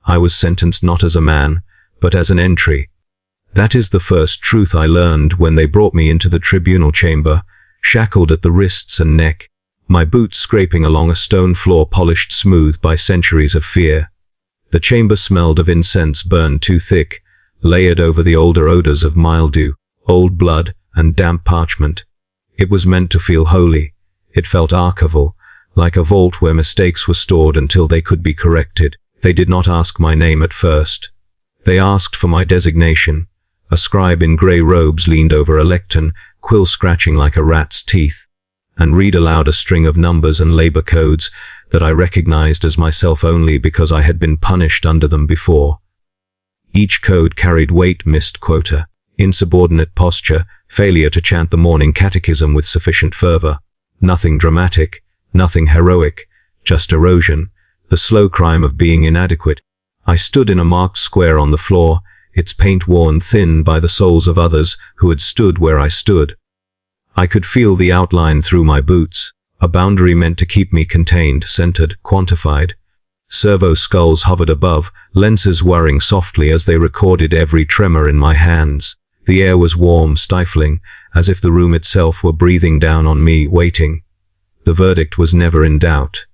I was sentenced not as a man, but as an entry. That is the first truth I learned when they brought me into the tribunal chamber, shackled at the wrists and neck, my boots scraping along a stone floor polished smooth by centuries of fear. The chamber smelled of incense burned too thick, layered over the older odors of mildew, old blood, and damp parchment. It was meant to feel holy. It felt archival, like a vault where mistakes were stored until they could be corrected. They did not ask my name at first. They asked for my designation. A scribe in grey robes leaned over a lectern, quill scratching like a rat's teeth, and read aloud a string of numbers and labor codes that I recognized as myself only because I had been punished under them before. Each code carried weight missed quota, insubordinate posture, failure to chant the morning catechism with sufficient fervor. Nothing dramatic, nothing heroic, just erosion, the slow crime of being inadequate. I stood in a marked square on the floor, its paint worn thin by the souls of others who had stood where I stood. I could feel the outline through my boots, a boundary meant to keep me contained, centered, quantified. Servo skulls hovered above, lenses whirring softly as they recorded every tremor in my hands. The air was warm, stifling, as if the room itself were breathing down on me, waiting. The verdict was never in doubt.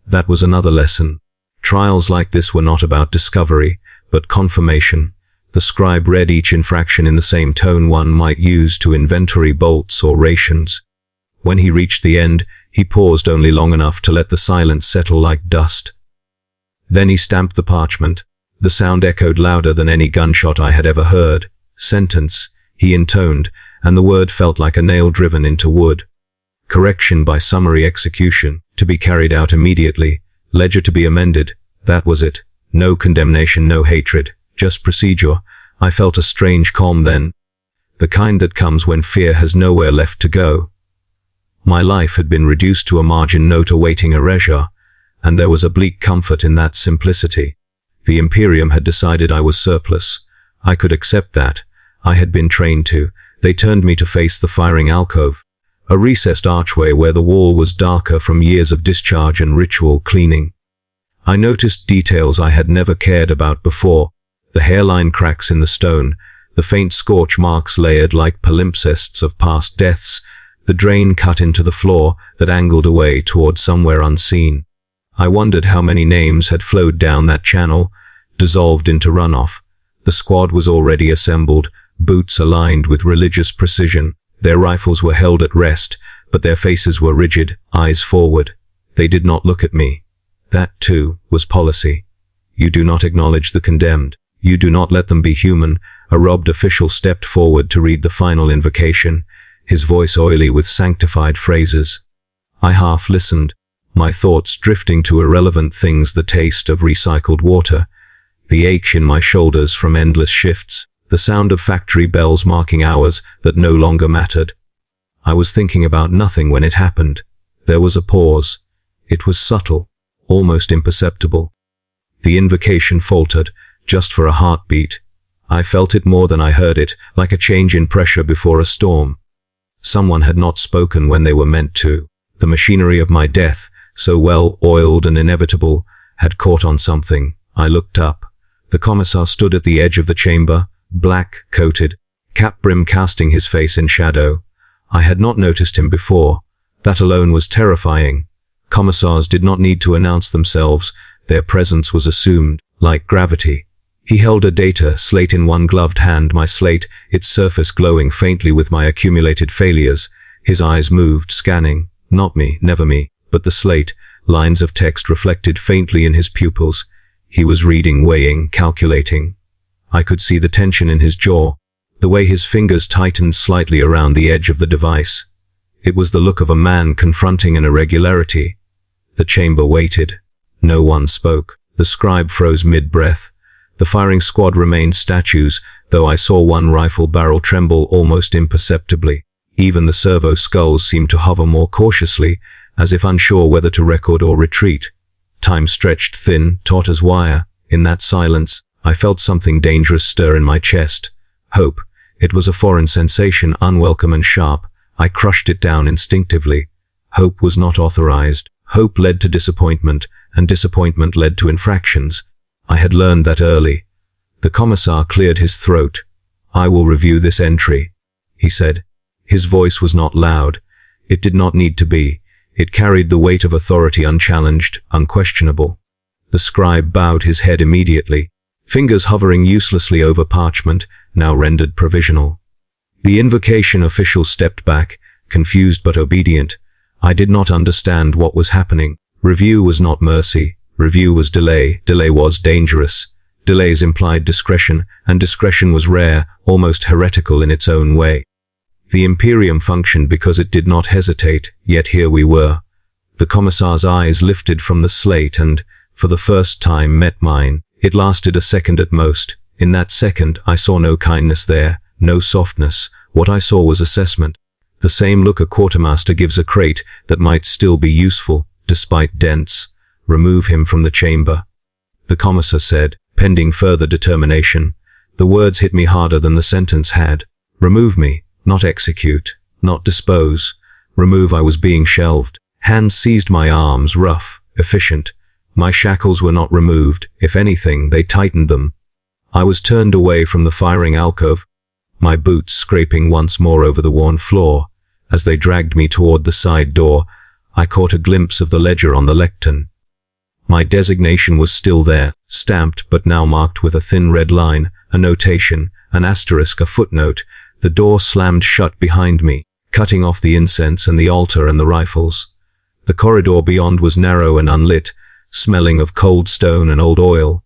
That was another lesson. Trials like this were not about discovery, but confirmation. The scribe read each infraction in the same tone one might use to inventory bolts or rations. When he reached the end, he paused only long enough to let the silence settle like dust. Then he stamped the parchment. The sound echoed louder than any gunshot I had ever heard. Sentence, he intoned, and the word felt like a nail driven into wood. Correction by summary execution, to be carried out immediately. Ledger to be amended. That was it. No condemnation, no hatred. Just procedure. I felt a strange calm then. The kind that comes when fear has nowhere left to go. My life had been reduced to a margin note awaiting erasure, and there was a bleak comfort in that simplicity. The Imperium had decided I was surplus. I could accept that. I had been trained to. They turned me to face the firing alcove, a recessed archway where the wall was darker from years of discharge and ritual cleaning. I noticed details I had never cared about before. The hairline cracks in the stone, the faint scorch marks layered like palimpsests of past deaths, the drain cut into the floor that angled away toward somewhere unseen. I wondered how many names had flowed down that channel, dissolved into runoff. The squad was already assembled, boots aligned with religious precision. Their rifles were held at rest, but their faces were rigid, eyes forward. They did not look at me. That, too, was policy. You do not acknowledge the condemned. You do not let them be human. A robbed official stepped forward to read the final invocation, his voice oily with sanctified phrases. I half listened, my thoughts drifting to irrelevant things, the taste of recycled water, the ache in my shoulders from endless shifts, the sound of factory bells marking hours that no longer mattered. I was thinking about nothing when it happened. There was a pause. It was subtle, almost imperceptible. The invocation faltered, just for a heartbeat. I felt it more than I heard it, like a change in pressure before a storm. Someone had not spoken when they were meant to. The machinery of my death, so well oiled and inevitable, had caught on something. I looked up. The Commissar stood at the edge of the chamber, black-coated, cap-brim casting his face in shadow. I had not noticed him before. That alone was terrifying. Commissars did not need to announce themselves. Their presence was assumed, like gravity. He held a data slate in one gloved hand, my slate, its surface glowing faintly with my accumulated failures. His eyes moved, scanning. Not me, never me, but the slate. Lines of text reflected faintly in his pupils. He was reading, weighing, calculating. I could see the tension in his jaw, the way his fingers tightened slightly around the edge of the device. It was the look of a man confronting an irregularity. The chamber waited. No one spoke. The scribe froze mid-breath. The firing squad remained statues, though I saw one rifle barrel tremble almost imperceptibly. Even the servo skulls seemed to hover more cautiously, as if unsure whether to record or retreat. Time stretched thin, taut as wire. In that silence, I felt something dangerous stir in my chest. Hope. It was a foreign sensation, unwelcome and sharp. I crushed it down instinctively. Hope was not authorized. Hope led to disappointment, and disappointment led to infractions. I had learned that early. The Commissar cleared his throat. "I will review this entry," he said. His voice was not loud. It did not need to be. It carried the weight of authority, unchallenged, unquestionable. The scribe bowed his head immediately, fingers hovering uselessly over parchment, now rendered provisional. The invocation official stepped back, confused but obedient. I did not understand what was happening. Review was not mercy. Review was delay. Delay was dangerous. Delays implied discretion, and discretion was rare, almost heretical in its own way. The Imperium functioned because it did not hesitate, yet here we were. The Commissar's eyes lifted from the slate and, for the first time, met mine. It lasted a second at most. In that second, I saw no kindness there, no softness. What I saw was assessment. The same look a quartermaster gives a crate that might still be useful, despite dents. "Remove him from the chamber," the Commissar said, pending further determination. The words hit me harder than the sentence had. Remove me, not execute, not dispose. Remove. I was being shelved. Hands seized my arms, rough, efficient. My shackles were not removed. If anything, they tightened them. I was turned away from the firing alcove, my boots scraping once more over the worn floor. As they dragged me toward the side door, I caught a glimpse of the ledger on the lectern. My designation was still there, stamped but now marked with a thin red line, a notation, an asterisk, a footnote. The door slammed shut behind me, cutting off the incense and the altar and the rifles. The corridor beyond was narrow and unlit, smelling of cold stone and old oil.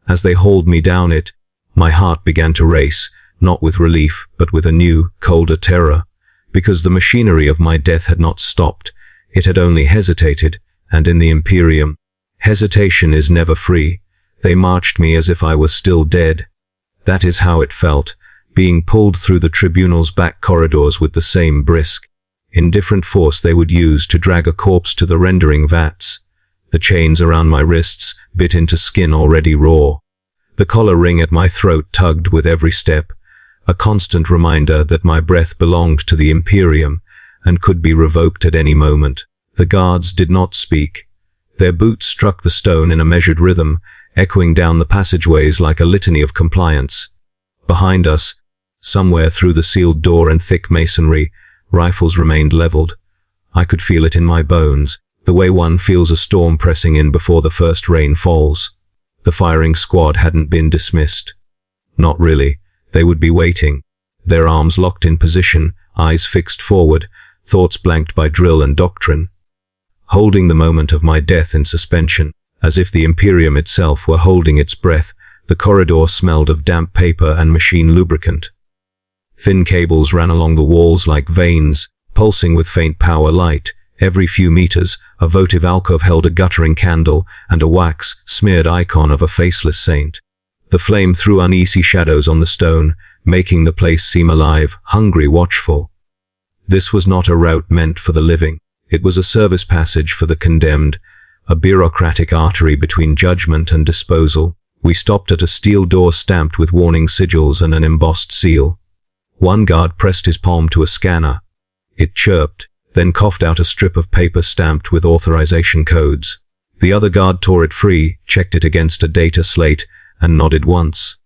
As they hauled me down it, my heart began to race, not with relief, but with a new, colder terror. Because the machinery of my death had not stopped, it had only hesitated, and in the Imperium, hesitation is never free. They marched me as if I was still dead. That is how it felt, being pulled through the tribunal's back corridors with the same brisk, indifferent force they would use to drag a corpse to the rendering vats. The chains around my wrists bit into skin already raw. The collar ring at my throat tugged with every step, a constant reminder that my breath belonged to the Imperium and could be revoked at any moment. The guards did not speak. Their boots struck the stone in a measured rhythm, echoing down the passageways like a litany of compliance. Behind us, somewhere through the sealed door and thick masonry, rifles remained leveled. I could feel it in my bones, the way one feels a storm pressing in before the first rain falls. The firing squad hadn't been dismissed. Not really. They would be waiting, their arms locked in position, eyes fixed forward, thoughts blanked by drill and doctrine. Holding the moment of my death in suspension, as if the Imperium itself were holding its breath, the corridor smelled of damp paper and machine lubricant. Thin cables ran along the walls like veins, pulsing with faint power light. Every few meters, a votive alcove held a guttering candle and a wax-smeared icon of a faceless saint. The flame threw uneasy shadows on the stone, making the place seem alive, hungry, watchful. This was not a route meant for the living. It was a service passage for the condemned, a bureaucratic artery between judgment and disposal. We stopped at a steel door stamped with warning sigils and an embossed seal. One guard pressed his palm to a scanner. It chirped, then coughed out a strip of paper stamped with authorization codes. The other guard tore it free, checked it against a data slate, and nodded once.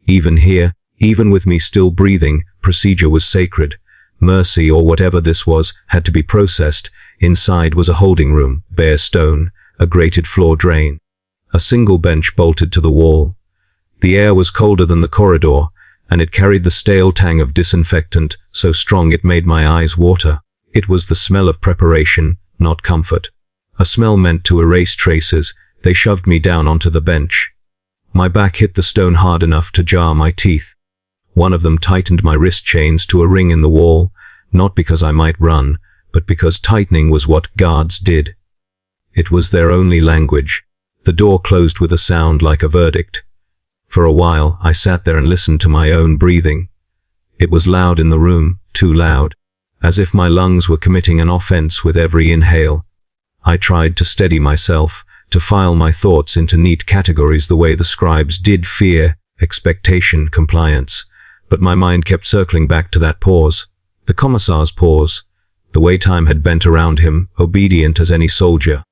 Even here, even with me still breathing, procedure was sacred. Mercy, or whatever this was, had to be processed. Inside was a holding room, bare stone, a grated floor drain. A single bench bolted to the wall. The air was colder than the corridor, and it carried the stale tang of disinfectant, so strong it made my eyes water. It was the smell of preparation, not comfort. A smell meant to erase traces. They shoved me down onto the bench. My back hit the stone hard enough to jar my teeth. One of them tightened my wrist chains to a ring in the wall, not because I might run, but because tightening was what guards did. It was their only language. The door closed with a sound like a verdict. For a while, I sat there and listened to my own breathing. It was loud in the room, too loud, as if my lungs were committing an offense with every inhale. I tried to steady myself, to file my thoughts into neat categories the way the scribes did: fear, expectation, compliance. But my mind kept circling back to that pause, the Commissar's pause, the way time had bent around him, obedient as any soldier.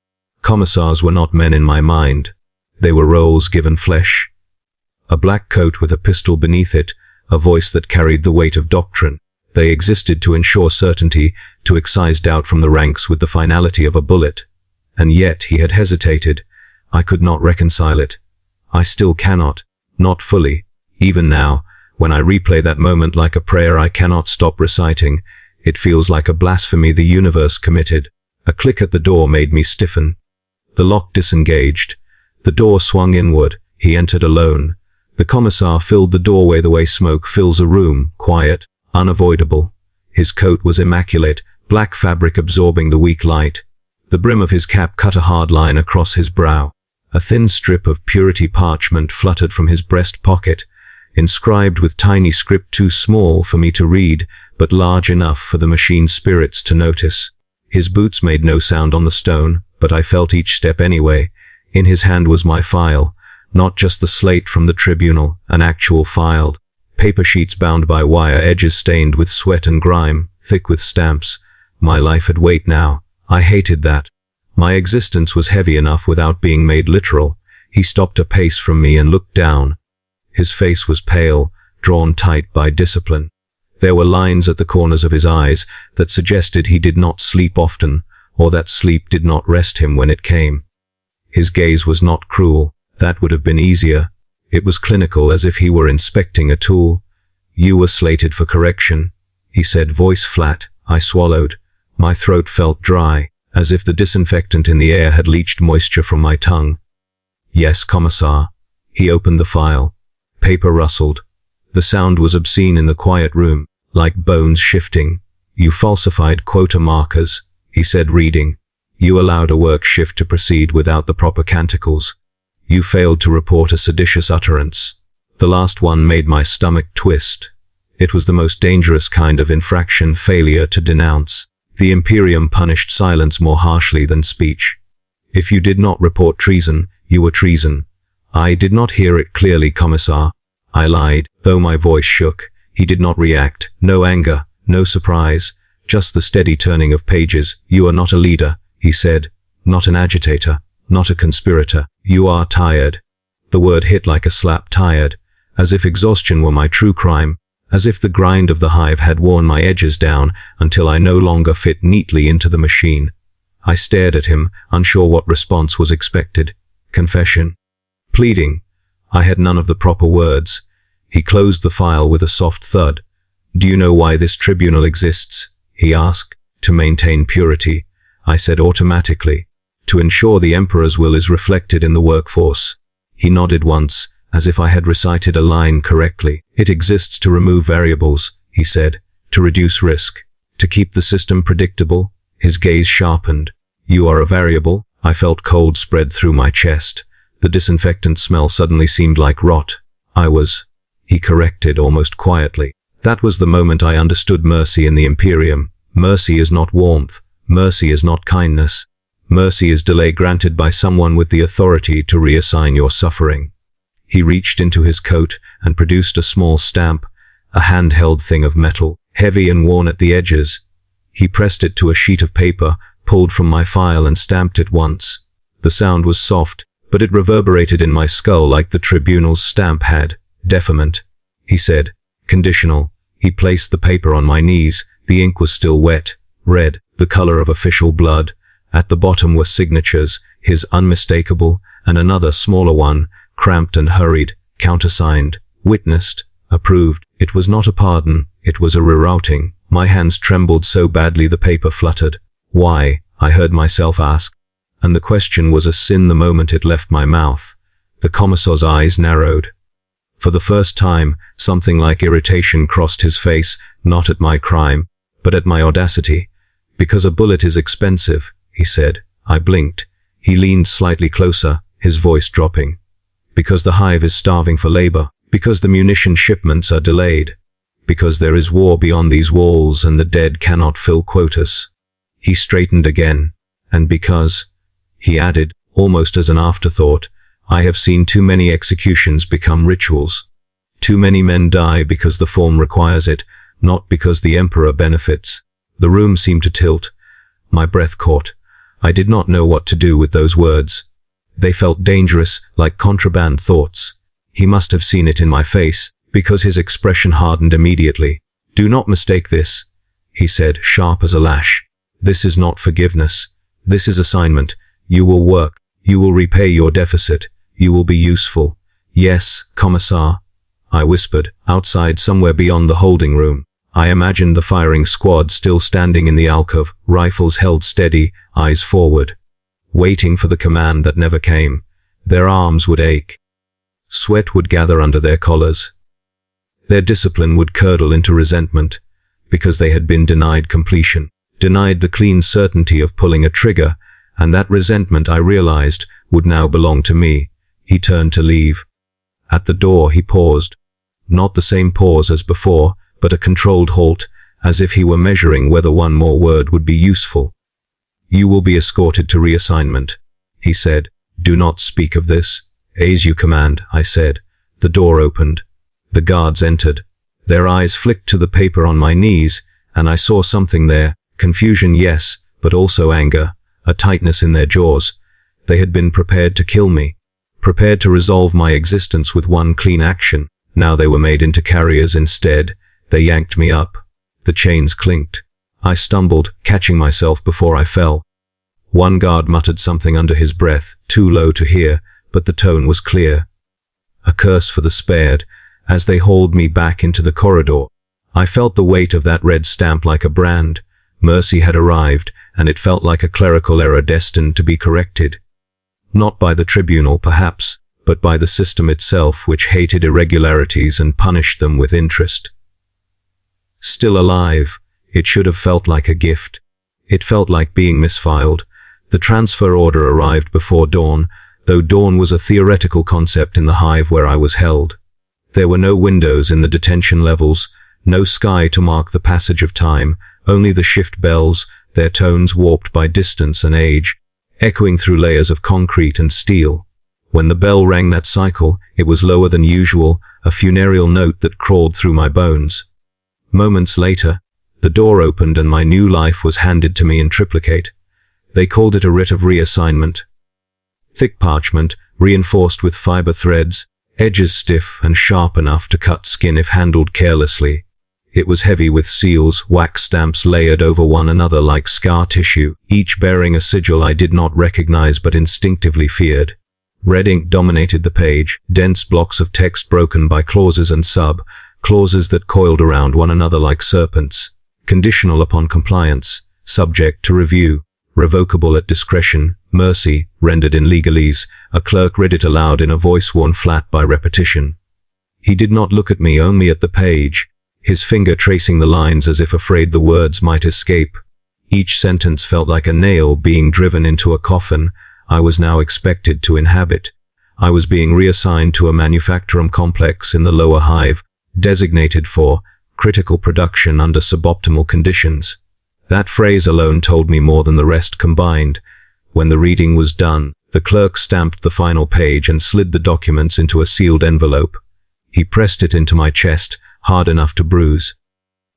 Commissars were not men in my mind. They were roles given flesh. A black coat with a pistol beneath it, a voice that carried the weight of doctrine. They existed to ensure certainty, to excise doubt from the ranks with the finality of a bullet. And yet he had hesitated. I could not reconcile it. I still cannot. Not fully. Even now, when I replay that moment like a prayer I cannot stop reciting, it feels like a blasphemy the universe committed. A click at the door made me stiffen. The lock disengaged. The door swung inward. He entered alone. The Commissar filled the doorway the way smoke fills a room, quiet, unavoidable. His coat was immaculate, black fabric absorbing the weak light. The brim of his cap cut a hard line across his brow. A thin strip of purity parchment fluttered from his breast pocket, inscribed with tiny script too small for me to read, but large enough for the machine spirits to notice. His boots made no sound on the stone, but I felt each step anyway. In his hand was my file, not just the slate from the tribunal, an actual file. Paper sheets bound by wire, edges stained with sweat and grime, thick with stamps. My life had weight now. I hated that. My existence was heavy enough without being made literal. He stopped a pace from me and looked down. His face was pale, drawn tight by discipline. There were lines at the corners of his eyes that suggested he did not sleep often, or that sleep did not rest him when it came. His gaze was not cruel. That would have been easier. It was clinical, as if he were inspecting a tool. "You were slated for correction," he said, voice flat. I swallowed. My throat felt dry, as if the disinfectant in the air had leached moisture from my tongue. "Yes, Commissar." He opened the file. Paper rustled. The sound was obscene in the quiet room, like bones shifting. "You falsified quota markers," he said, reading. "You allowed a work shift to proceed without the proper canticles. You failed to report a seditious utterance." The last one made my stomach twist. It was the most dangerous kind of infraction, failure to denounce. The Imperium punished silence more harshly than speech. If you did not report treason, you were treason. I did not hear it clearly, Commissar. I lied, though my voice shook. He did not react. No anger, no surprise, just the steady turning of pages. "You are not a leader," he said. "Not an agitator, not a conspirator. You are tired." The word hit like a slap, tired, as if exhaustion were my true crime, as if the grind of the hive had worn my edges down until I no longer fit neatly into the machine. I stared at him, unsure what response was expected. Confession. Pleading. I had none of the proper words. He closed the file with a soft thud. "Do you know why this tribunal exists?" he asked. "To maintain purity," I said automatically. "To ensure the Emperor's will is reflected in the workforce." He nodded once, as if I had recited a line correctly. "It exists to remove variables," he said, "to reduce risk, to keep the system predictable." His gaze sharpened. "You are a variable?" I felt cold spread through my chest. The disinfectant smell suddenly seemed like rot. "I was," he corrected almost quietly. That was the moment I understood mercy in the Imperium. Mercy is not warmth. Mercy is not kindness. Mercy is delay granted by someone with the authority to reassign your suffering. He reached into his coat and produced a small stamp, a handheld thing of metal, heavy and worn at the edges. He pressed it to a sheet of paper, pulled from my file and stamped it once. The sound was soft, but it reverberated in my skull like the tribunal's stamp had. "Deferment," he said. "Conditional." He placed the paper on my knees. The ink was still wet, red, the color of official blood. At the bottom were signatures, his unmistakable, and another smaller one, cramped and hurried, countersigned, witnessed, approved. It was not a pardon, it was a rerouting. My hands trembled so badly the paper fluttered. "Why?" I heard myself ask. And the question was a sin the moment it left my mouth. The Commissar's eyes narrowed. For the first time, something like irritation crossed his face, not at my crime, but at my audacity. "Because a bullet is expensive," he said. I blinked. He leaned slightly closer, his voice dropping. "Because the hive is starving for labor. Because the munition shipments are delayed. Because there is war beyond these walls and the dead cannot fill quotas." He straightened again. "And because," he added, almost as an afterthought, "I have seen too many executions become rituals. Too many men die because the form requires it, not because the Emperor benefits." The room seemed to tilt. My breath caught. I did not know what to do with those words. They felt dangerous, like contraband thoughts. He must have seen it in my face, because his expression hardened immediately. "Do not mistake this," he said, sharp as a lash. "This is not forgiveness. This is assignment. You will work. You will repay your deficit. You will be useful." "Yes, Commissar," I whispered, outside somewhere beyond the holding room. I imagined the firing squad still standing in the alcove, rifles held steady, eyes forward, waiting for the command that never came. Their arms would ache. Sweat would gather under their collars. Their discipline would curdle into resentment, because they had been denied completion, denied the clean certainty of pulling a trigger, and that resentment, I realized, would now belong to me. He turned to leave. At the door he paused. Not the same pause as before, but a controlled halt, as if he were measuring whether one more word would be useful. "You will be escorted to reassignment," he said. "Do not speak of this." "As you command," I said. The door opened. The guards entered. Their eyes flicked to the paper on my knees, and I saw something there. Confusion, yes, but also anger, a tightness in their jaws. They had been prepared to kill me, prepared to resolve my existence with one clean action. Now they were made into carriers instead. They yanked me up. The chains clinked. I stumbled, catching myself before I fell. One guard muttered something under his breath, too low to hear, but the tone was clear. A curse for the spared. As they hauled me back into the corridor, I felt the weight of that red stamp like a brand. Mercy had arrived, and it felt like a clerical error destined to be corrected. Not by the tribunal, perhaps, but by the system itself, which hated irregularities and punished them with interest. Still alive, it should have felt like a gift. It felt like being misfiled. The transfer order arrived before dawn, though dawn was a theoretical concept in the hive where I was held. There were no windows in the detention levels, no sky to mark the passage of time, only the shift bells, their tones warped by distance and age, echoing through layers of concrete and steel. When the bell rang that cycle, it was lower than usual, a funereal note that crawled through my bones. Moments later, the door opened and my new life was handed to me in triplicate. They called it a writ of reassignment. Thick parchment, reinforced with fiber threads, edges stiff and sharp enough to cut skin if handled carelessly. It was heavy with seals, wax stamps layered over one another like scar tissue, each bearing a sigil I did not recognize but instinctively feared. Red ink dominated the page, dense blocks of text broken by clauses and sub-clauses that coiled around one another like serpents. Conditional upon compliance, subject to review, revocable at discretion, mercy, rendered in legalese. A clerk read it aloud in a voice worn flat by repetition. He did not look at me, only at the page, his finger tracing the lines as if afraid the words might escape. Each sentence felt like a nail being driven into a coffin I was now expected to inhabit. I was being reassigned to a manufacturing complex in the lower hive, designated for critical production under suboptimal conditions. That phrase alone told me more than the rest combined. When the reading was done, the clerk stamped the final page and slid the documents into a sealed envelope. He pressed it into my chest, hard enough to bruise.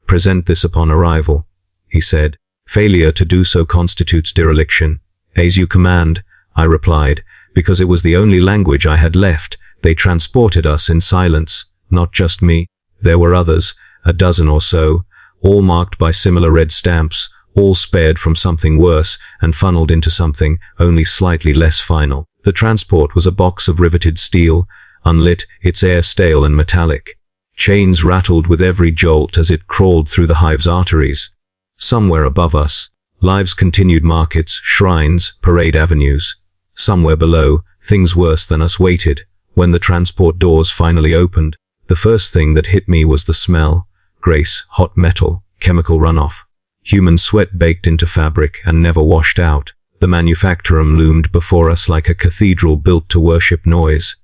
"Present this upon arrival," he said. "Failure to do so constitutes dereliction." "As you command," I replied, because it was the only language I had left. They transported us in silence, not just me. There were others, a dozen or so, all marked by similar red stamps, all spared from something worse and funneled into something only slightly less final. The transport was a box of riveted steel, unlit, its air stale and metallic. Chains rattled with every jolt as it crawled through the hive's arteries. Somewhere above us, lives continued, markets, shrines, parade avenues. Somewhere below, things worse than us waited. When the transport doors finally opened, the first thing that hit me was the smell. Grace, hot metal, chemical runoff. Human sweat baked into fabric and never washed out. The manufactorum loomed before us like a cathedral built to worship noise.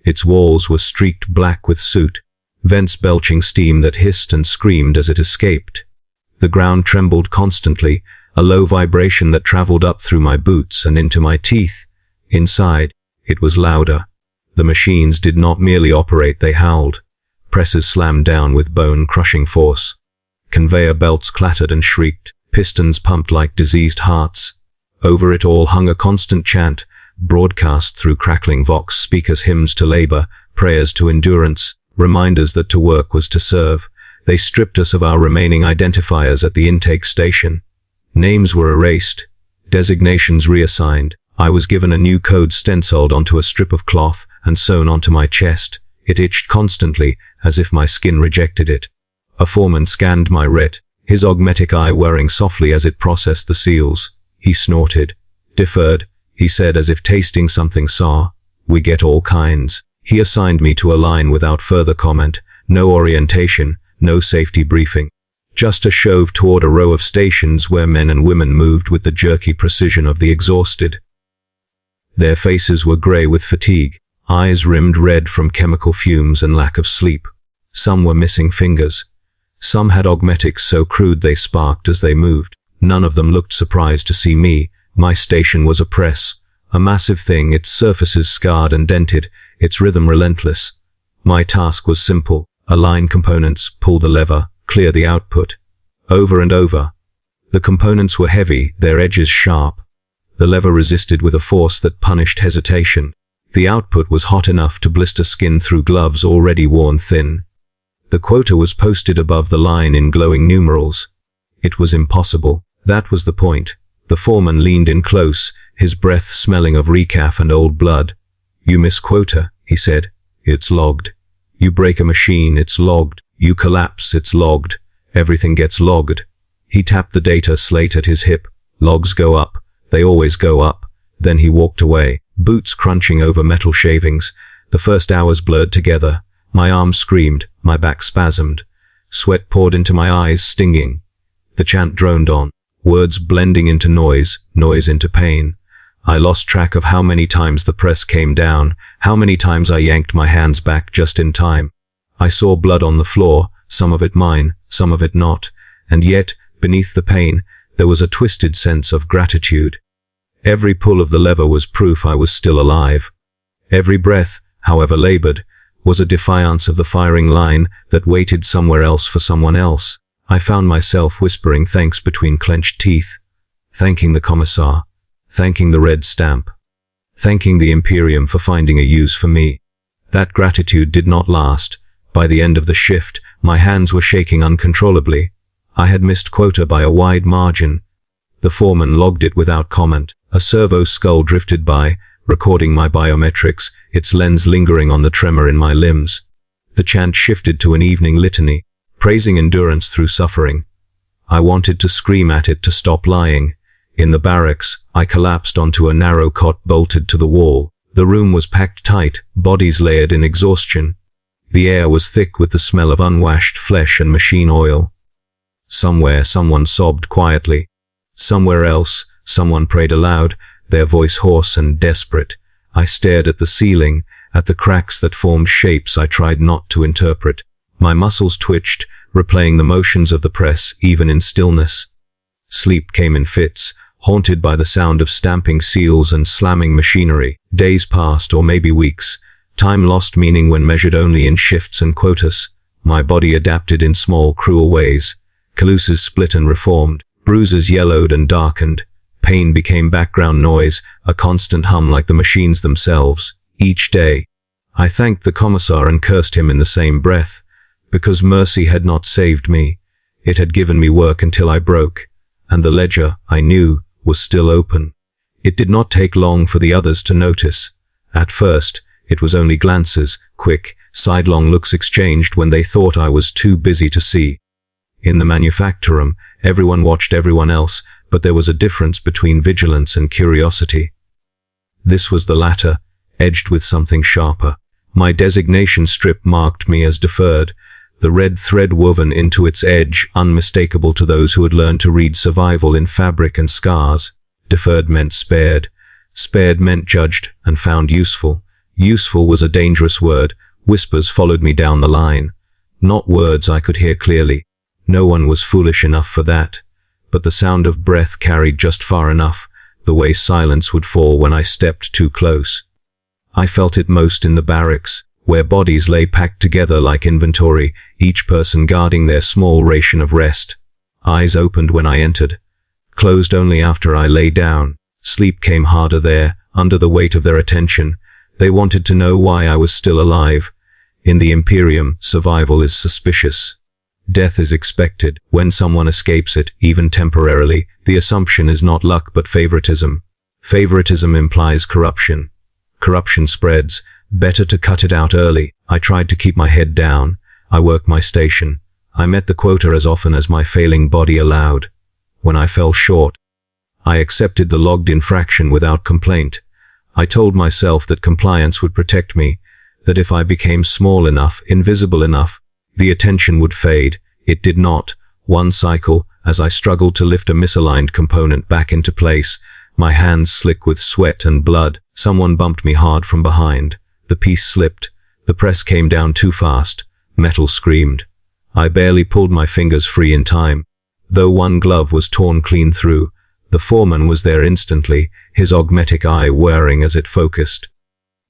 Its walls were streaked black with soot, vents belching steam that hissed and screamed as it escaped. The ground trembled constantly, a low vibration that traveled up through my boots and into my teeth. Inside, it was louder. The machines did not merely operate, they howled. Presses slammed down with bone-crushing force. Conveyor belts clattered and shrieked, pistons pumped like diseased hearts. Over it all hung a constant chant, broadcast through crackling vox speakers, hymns to labor, prayers to endurance, reminders that to work was to serve. They stripped us of our remaining identifiers at the intake station. Names were erased, designations reassigned. I was given a new code stenciled onto a strip of cloth and sewn onto my chest. It itched constantly, as if my skin rejected it. A foreman scanned my writ, his augmetic eye whirring softly as it processed the seals. He snorted. "Deferred," he said, as if tasting something sour. "We get all kinds." He assigned me to a line without further comment. No orientation, no safety briefing. Just a shove toward a row of stations where men and women moved with the jerky precision of the exhausted. Their faces were gray with fatigue, eyes rimmed red from chemical fumes and lack of sleep. Some were missing fingers. Some had augmetics so crude they sparked as they moved. None of them looked surprised to see me. My station was a press, a massive thing, its surfaces scarred and dented, its rhythm relentless. My task was simple: align components, pull the lever, clear the output. Over and over. The components were heavy, their edges sharp. The lever resisted with a force that punished hesitation. The output was hot enough to blister skin through gloves already worn thin. The quota was posted above the line in glowing numerals. It was impossible. That was the point. The foreman leaned in close, his breath smelling of recaf and old blood. "You miss quota," he said. "It's logged. You break a machine, it's logged. You collapse, it's logged. Everything gets logged." He tapped the data slate at his hip. "Logs go up. They always go up." Then he walked away, boots crunching over metal shavings. The first hours blurred together. My arms screamed, my back spasmed. Sweat poured into my eyes, stinging. The chant droned on, words blending into noise, noise into pain. I lost track of how many times the press came down, how many times I yanked my hands back just in time. I saw blood on the floor, some of it mine, some of it not, and yet, beneath the pain, there was a twisted sense of gratitude. Every pull of the lever was proof I was still alive. Every breath, however labored, was a defiance of the firing line that waited somewhere else for someone else. I found myself whispering thanks between clenched teeth, thanking the Commissar, thanking the red stamp, thanking the Imperium for finding a use for me. That gratitude did not last. By the end of the shift, my hands were shaking uncontrollably. I had missed quota by a wide margin. The foreman logged it without comment. A servo skull drifted by, recording my biometrics, its lens lingering on the tremor in my limbs. The chant shifted to an evening litany, praising endurance through suffering. I wanted to scream at it to stop lying. In the barracks, I collapsed onto a narrow cot bolted to the wall. The room was packed tight, bodies layered in exhaustion. The air was thick with the smell of unwashed flesh and machine oil. Somewhere, someone sobbed quietly. Somewhere else, someone prayed aloud, their voice hoarse and desperate. I stared at the ceiling, at the cracks that formed shapes I tried not to interpret. My muscles twitched, replaying the motions of the press, even in stillness. Sleep came in fits, haunted by the sound of stamping seals and slamming machinery. Days passed, or maybe weeks. Time lost meaning when measured only in shifts and quotas. My body adapted in small, cruel ways. Caluses split and reformed. Bruises yellowed and darkened. Pain became background noise, a constant hum like the machines themselves. Each day, I thanked the Commissar and cursed him in the same breath. Because mercy had not saved me. It had given me work until I broke. And the ledger, I knew, was still open. It did not take long for the others to notice. At first, it was only glances, quick, sidelong looks exchanged when they thought I was too busy to see. In the manufactorum, everyone watched everyone else, but there was a difference between vigilance and curiosity. This was the latter, edged with something sharper. My designation strip marked me as deferred, the red thread woven into its edge, unmistakable to those who had learned to read survival in fabric and scars. Deferred meant spared. Spared meant judged and found useful. Useful was a dangerous word. Whispers followed me down the line. Not words I could hear clearly. No one was foolish enough for that. But the sound of breath carried just far enough, the way silence would fall when I stepped too close. I felt it most in the barracks, where bodies lay packed together like inventory, each person guarding their small ration of rest. Eyes opened when I entered, closed only after I lay down. Sleep came harder there, under the weight of their attention. They wanted to know why I was still alive. In the Imperium, survival is suspicious. Death is expected. When someone escapes it, even temporarily, the assumption is not luck but favoritism. Favoritism implies corruption. Corruption spreads. Better to cut it out early. I tried to keep my head down. I worked my station. I met the quota as often as my failing body allowed. When I fell short, I accepted the logged infraction without complaint. I told myself that compliance would protect me, that if I became small enough, invisible enough, the attention would fade. It did not. One cycle, as I struggled to lift a misaligned component back into place, my hands slick with sweat and blood, someone bumped me hard from behind. The piece slipped. The press came down too fast. Metal screamed. I barely pulled my fingers free in time. Though one glove was torn clean through, the foreman was there instantly, his augmetic eye whirring as it focused.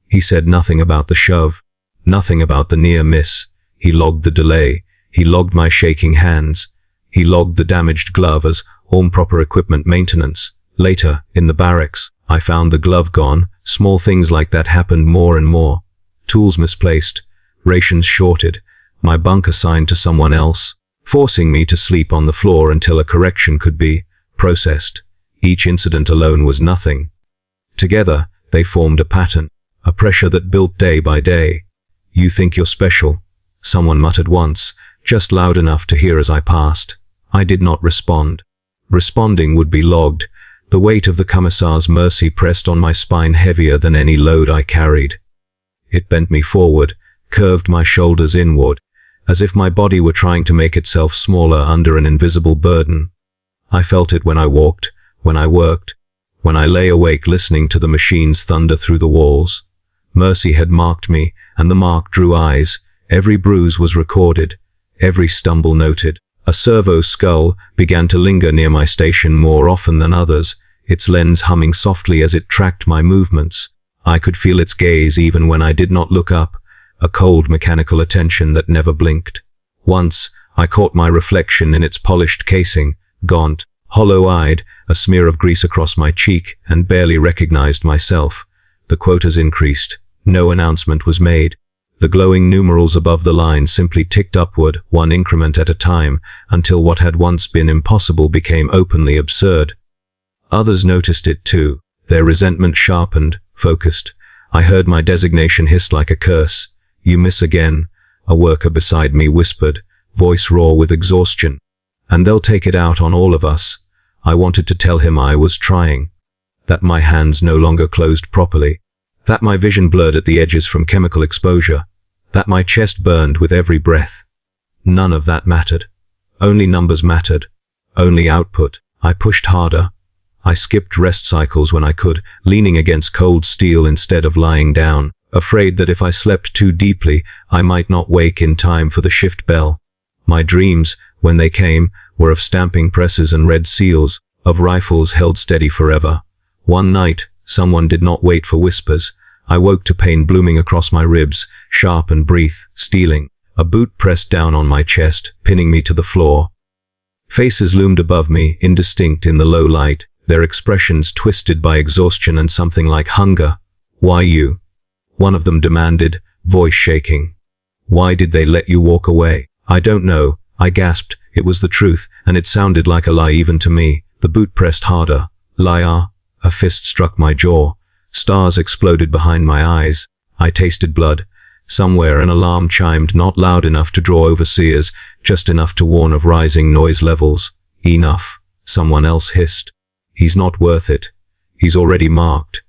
He said nothing about the shove, nothing about the near miss. He logged the delay. He logged my shaking hands. He logged the damaged glove as improper equipment maintenance. Later, in the barracks, I found the glove gone. Small things like that happened more and more. Tools misplaced, rations shorted, my bunk assigned to someone else, forcing me to sleep on the floor until a correction could be processed. Each incident alone was nothing. Together, they formed a pattern, a pressure that built day by day. You think you're special, someone muttered once, just loud enough to hear as I passed. I did not respond. Responding would be logged. The weight of the Commissar's mercy pressed on my spine heavier than any load I carried. It bent me forward, curved my shoulders inward, as if my body were trying to make itself smaller under an invisible burden. I felt it when I walked, when I worked, when I lay awake listening to the machine's thunder through the walls. Mercy had marked me, and the mark drew eyes. Every bruise was recorded, every stumble noted. A servo skull began to linger near my station more often than others, its lens humming softly as it tracked my movements. I could feel its gaze even when I did not look up, a cold mechanical attention that never blinked. Once, I caught my reflection in its polished casing, gaunt, hollow-eyed, a smear of grease across my cheek, and barely recognized myself. The quotas increased. No announcement was made. The glowing numerals above the line simply ticked upward, one increment at a time, until what had once been impossible became openly absurd. Others noticed it too. Their resentment sharpened, focused. I heard my designation hissed like a curse. You miss again, a worker beside me whispered, voice raw with exhaustion. And they'll take it out on all of us. I wanted to tell him I was trying. That my hands no longer closed properly. That my vision blurred at the edges from chemical exposure. That my chest burned with every breath. None of that mattered. Only numbers mattered. Only output. I pushed harder. I skipped rest cycles when I could, leaning against cold steel instead of lying down, afraid that if I slept too deeply, I might not wake in time for the shift bell. My dreams, when they came, were of stamping presses and red seals, of rifles held steady forever. One night, someone did not wait for whispers. I woke to pain blooming across my ribs, sharp and brief, stealing. A boot pressed down on my chest, pinning me to the floor. Faces loomed above me, indistinct in the low light, their expressions twisted by exhaustion and something like hunger. Why you? One of them demanded, voice shaking. Why did they let you walk away? I don't know, I gasped. It was the truth, and it sounded like a lie even to me. The boot pressed harder. Liar. A fist struck my jaw. Stars exploded behind my eyes. I tasted blood. Somewhere an alarm chimed, not loud enough to draw overseers, just enough to warn of rising noise levels. Enough. Someone else hissed. He's not worth it. He's already marked.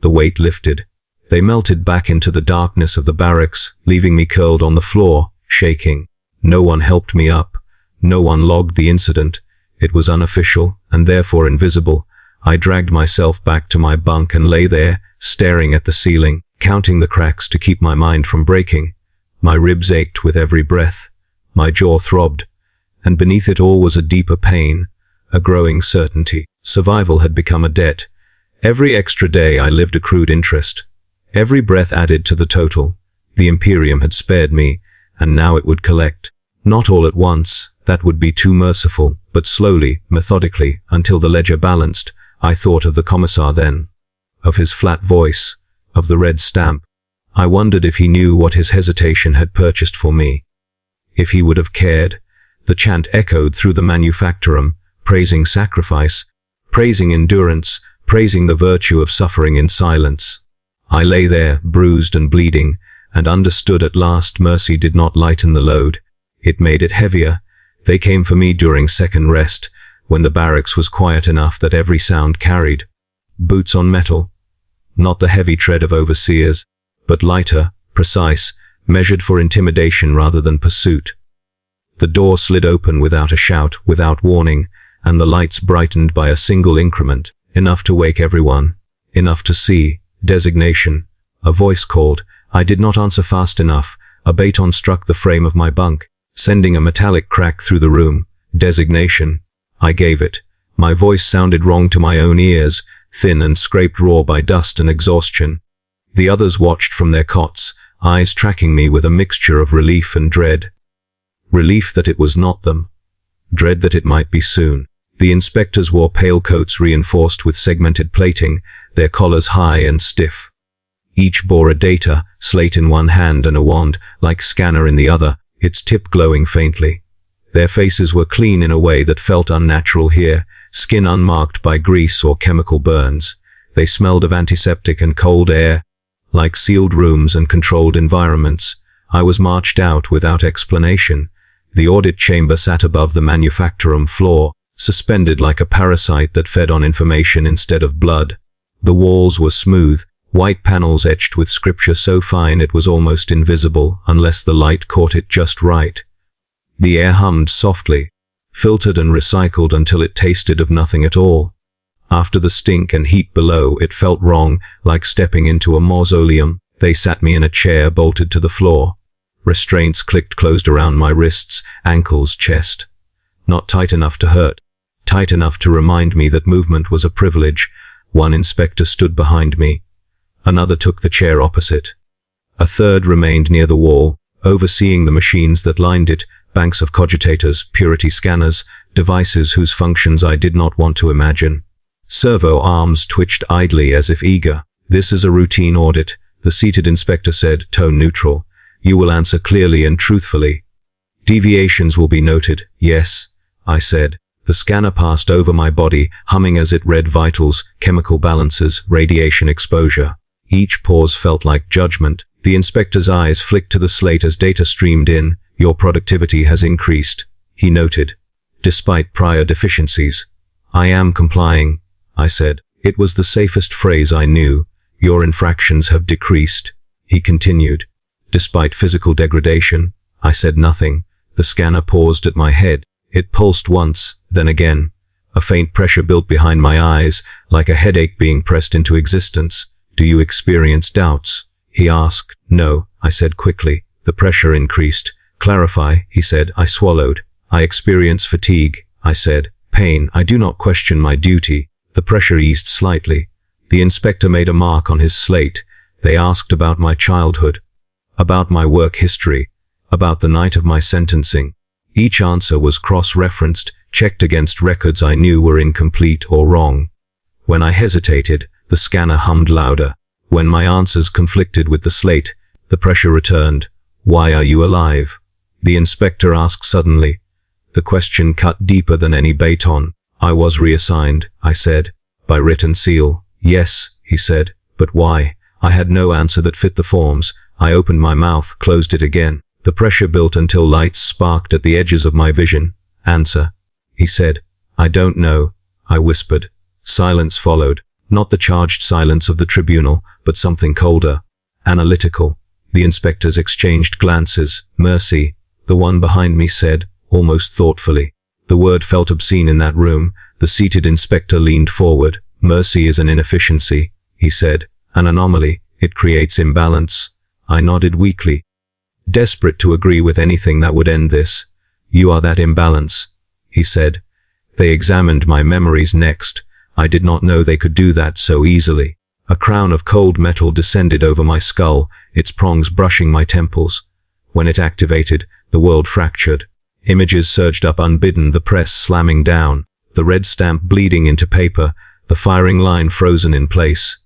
The weight lifted. They melted back into the darkness of the barracks, leaving me curled on the floor, shaking. No one helped me up. No one logged the incident. It was unofficial, and therefore invisible. I dragged myself back to my bunk and lay there, staring at the ceiling, counting the cracks to keep my mind from breaking. My ribs ached with every breath. My jaw throbbed. And beneath it all was a deeper pain, a growing certainty. Survival had become a debt. Every extra day I lived accrued interest. Every breath added to the total. The Imperium had spared me, and now it would collect. Not all at once, that would be too merciful, but slowly, methodically, until the ledger balanced. I thought of the Commissar then. of his flat voice, of the red stamp. I wondered if he knew what his hesitation had purchased for me. If he would have cared. The chant echoed through the manufactorum, praising sacrifice, praising endurance, praising the virtue of suffering in silence. I lay there, bruised and bleeding, and understood at last mercy did not lighten the load. It made it heavier. They came for me during second rest, when the barracks was quiet enough that every sound carried. Boots on metal. Not the heavy tread of overseers, but lighter, precise, measured for intimidation rather than pursuit. The door slid open without a shout, without warning, and the lights brightened by a single increment, enough to wake everyone, enough to see. Designation. A voice called. I did not answer fast enough. A baton struck the frame of my bunk, sending a metallic crack through the room. Designation. I gave it. My voice sounded wrong to my own ears, thin and scraped raw by dust and exhaustion. The others watched from their cots, eyes tracking me with a mixture of relief and dread. Relief that it was not them. Dread that it might be soon. The inspectors wore pale coats reinforced with segmented plating, their collars high and stiff. Each bore a data, slate in one hand and a wand, like scanner in the other, its tip glowing faintly. Their faces were clean in a way that felt unnatural here, skin unmarked by grease or chemical burns. They smelled of antiseptic and cold air, like sealed rooms and controlled environments. I was marched out without explanation. The audit chamber sat above the manufactorum floor, suspended like a parasite that fed on information instead of blood. The walls were smooth, white panels etched with scripture so fine it was almost invisible unless the light caught it just right. The air hummed softly, filtered and recycled until it tasted of nothing at all. After the stink and heat below, it felt wrong, like stepping into a mausoleum. They sat me in a chair bolted to the floor. Restraints clicked closed around my wrists, ankles, chest. Not tight enough to hurt, tight enough to remind me that movement was a privilege. One inspector stood behind me. Another took the chair opposite. A third remained near the wall, overseeing the machines that lined it, banks of cogitators, purity scanners, devices whose functions I did not want to imagine. Servo arms twitched idly as if eager. This is a routine audit, the seated inspector said, tone neutral. You will answer clearly and truthfully. Deviations will be noted. Yes, I said. The scanner passed over my body, humming as it read vitals, chemical balances, radiation exposure. Each pause felt like judgment. The inspector's eyes flicked to the slate as data streamed in. Your productivity has increased, he noted, despite prior deficiencies. I am complying, I said. It was the safest phrase I knew. Your infractions have decreased, he continued. Despite physical degradation, I said nothing. The scanner paused at my head. It pulsed once, then again. A faint pressure built behind my eyes, like a headache being pressed into existence. Do you experience doubts? He asked. No, I said quickly. The pressure increased. Clarify, he said. I swallowed. I experience fatigue, I said. Pain. I do not question my duty. The pressure eased slightly. The inspector made a mark on his slate. They asked about my childhood, about my work history, about the night of my sentencing. Each answer was cross-referenced, checked against records I knew were incomplete or wrong. When I hesitated, the scanner hummed louder. When my answers conflicted with the slate, the pressure returned. Why are you alive? The inspector asked suddenly. The question cut deeper than any baton. I was reassigned, I said, by written seal. Yes, he said, but why? I had no answer that fit the forms. I opened my mouth, closed it again. The pressure built until lights sparked at the edges of my vision. Answer, he said. I don't know, I whispered. Silence followed. Not the charged silence of the tribunal, but something colder, analytical. The inspectors exchanged glances. Mercy, the one behind me said, almost thoughtfully. The word felt obscene in that room. The seated inspector leaned forward. Mercy is an inefficiency, he said. An anomaly. It creates imbalance. I nodded weakly, desperate to agree with anything that would end this. You are that imbalance, he said. They examined my memories next. I did not know they could do that so easily. A crown of cold metal descended over my skull, its prongs brushing my temples. When it activated, the world fractured. Images surged up unbidden, the press slamming down, the red stamp bleeding into paper, the firing line frozen in place.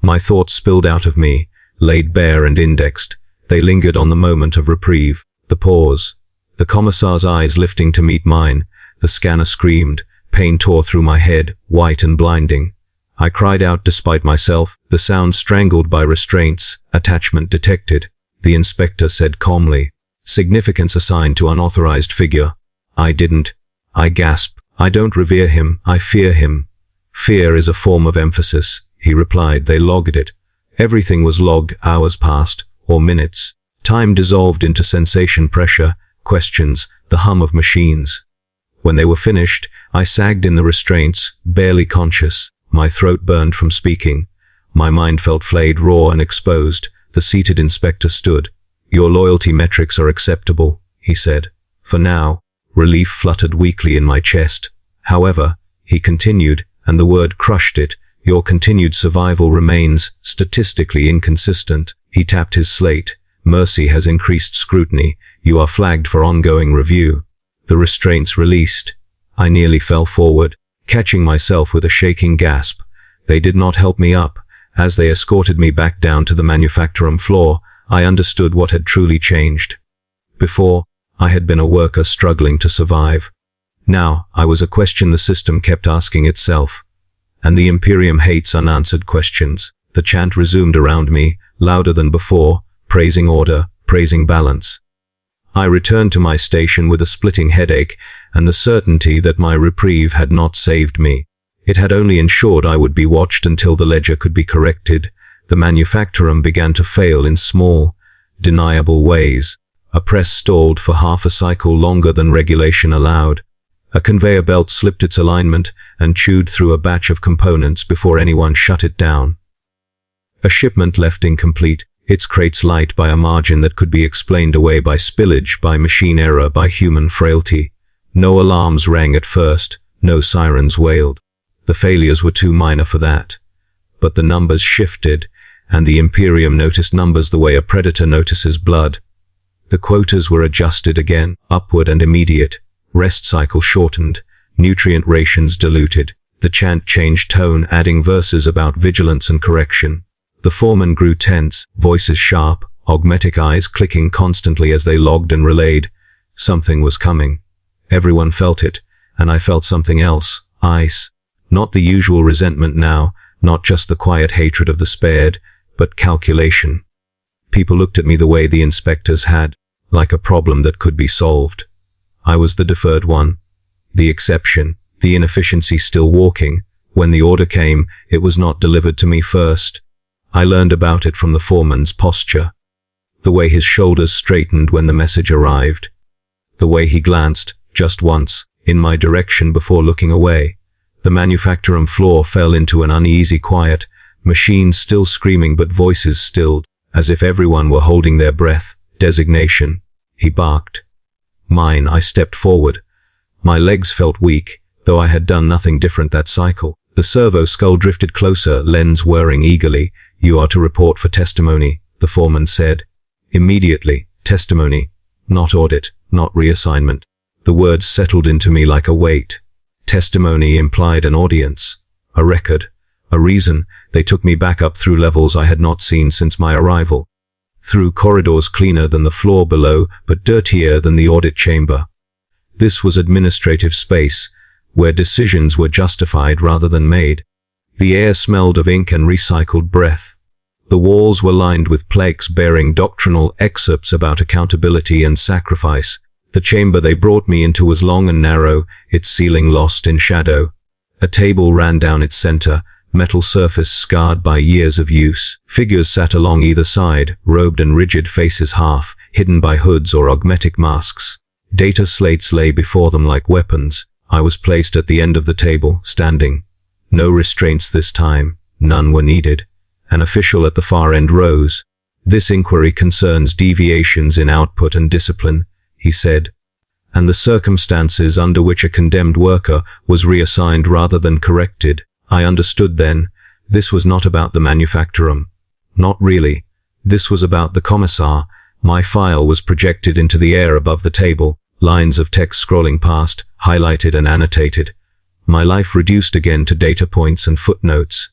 My thoughts spilled out of me, laid bare and indexed. They lingered on the moment of reprieve, the pause. The Commissar's eyes lifting to meet mine. The scanner screamed. Pain tore through my head, white and blinding. I cried out despite myself, the sound strangled by restraints. Attachment detected. The inspector said calmly. Significance assigned to unauthorized figure. I didn't. I gasped. I don't revere him, I fear him. Fear is a form of emphasis, he replied. They logged it. Everything was logged. Hours passed, or minutes. Time dissolved into sensation, pressure, questions, the hum of machines. When they were finished, I sagged in the restraints, barely conscious. My throat burned from speaking. My mind felt flayed, raw and exposed. The seated inspector stood. Your loyalty metrics are acceptable, he said. For now. Relief fluttered weakly in my chest. However, he continued, and the word crushed it, your continued survival remains statistically inconsistent. He tapped his slate. Mercy has increased scrutiny. You are flagged for ongoing review. The restraints released. I nearly fell forward, catching myself with a shaking gasp. They did not help me up. As they escorted me back down to the manufactorum floor, I understood what had truly changed. Before, I had been a worker struggling to survive. Now, I was a question the system kept asking itself. And the Imperium hates unanswered questions. The chant resumed around me, louder than before, praising order, praising balance. I returned to my station with a splitting headache and the certainty that my reprieve had not saved me. It had only ensured I would be watched until the ledger could be corrected. The manufactorum began to fail in small, deniable ways. A press stalled for half a cycle longer than regulation allowed. A conveyor belt slipped its alignment and chewed through a batch of components before anyone shut it down. A shipment left incomplete, its crates light by a margin that could be explained away by spillage, by machine error, by human frailty. No alarms rang at first, no sirens wailed. The failures were too minor for that. But the numbers shifted, and the Imperium noticed numbers the way a predator notices blood. The quotas were adjusted again, upward and immediate. Rest cycle shortened, nutrient rations diluted. The chant changed tone, adding verses about vigilance and correction. The foreman grew tense, voices sharp, augmetic eyes clicking constantly as they logged and relayed. Something was coming. Everyone felt it, and I felt something else, ice. Not the usual resentment now, not just the quiet hatred of the spared, but calculation. People looked at me the way the inspectors had, like a problem that could be solved. I was the deferred one, the exception, the inefficiency still walking. When the order came, it was not delivered to me first. I learned about it from the foreman's posture. The way his shoulders straightened when the message arrived. The way he glanced, just once, in my direction before looking away. The manufactorum floor fell into an uneasy quiet, machines still screaming but voices stilled, as if everyone were holding their breath. Designation. He barked. Mine. I stepped forward. My legs felt weak, though I had done nothing different that cycle. The servo skull drifted closer, lens whirring eagerly. You are to report for testimony, the foreman said. Immediately. Testimony. Not audit, not reassignment. The words settled into me like a weight. Testimony implied an audience, a record, a reason. They took me back up through levels I had not seen since my arrival. Through corridors cleaner than the floor below, but dirtier than the audit chamber. This was administrative space, where decisions were justified rather than made. The air smelled of ink and recycled breath. The walls were lined with plaques bearing doctrinal excerpts about accountability and sacrifice. The chamber they brought me into was long and narrow, its ceiling lost in shadow. A table ran down its center, metal surface scarred by years of use. Figures sat along either side, robed and rigid, faces half, hidden by hoods or augmetic masks. Data slates lay before them like weapons. I was placed at the end of the table, standing. No restraints this time, none were needed. An official at the far end rose. This inquiry concerns deviations in output and discipline, he said, and the circumstances under which a condemned worker was reassigned rather than corrected. I understood then, this was not about the manufactorum. Not really. This was about the Commissar. My file was projected into the air above the table, lines of text scrolling past, highlighted and annotated. My life reduced again to data points and footnotes.